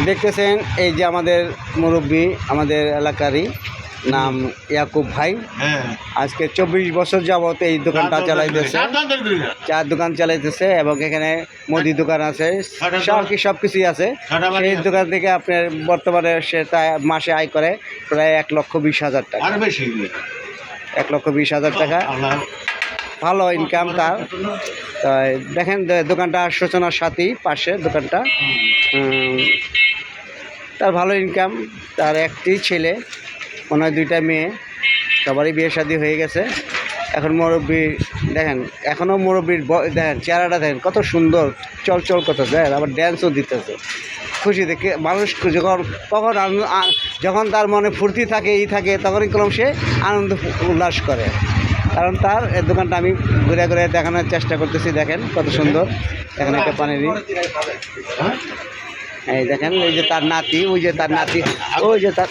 দেখতেছেন এই যে আমাদের মুরব্বী, আমাদের এলাকারই নাম ইয়াকুব ভাই। আজকে 24 বছর যাবত এই দোকানটা চালাইতেছে, চার দোকান চালাইতেছে এবং এখানে মুদি দোকান আছে, সব কিছুই আছে। সেই দোকান থেকে আপনার বর্তমানে সে মাসে আয় করে প্রায় 1,20,000 টাকা, 1,20,000 টাকা। ভালো ইনকাম তার। দেখেন দোকানটা সূচনার সাথেই পাশে দোকানটা। তার ভালো ইনকাম। তার একটি ছেলে, মনে হয় 2টা মেয়ে, সবারই বিয়ে শাদী হয়ে গেছে। এখন মুরব্বী দেখেন, এখনও মুরব্বীর দেখেন চেহারাটা দেখেন কত সুন্দর, চল করতেছে, আবার ড্যান্সও দিতেছে। খুশি দেখে মানুষ যখন তার মনে ফুর্তি থাকে থাকে তখনই কলম সে আনন্দ উল্লাস করে। কারণ তার এই দোকানটা আমি ঘুরে ঘুরে দেখানোর চেষ্টা করতেছি। দেখেন কত সুন্দর। এখানে একটা পানির এই দেখেন, ওই যে তার নাতি, ওই যে তার নাতি, ওই যে তার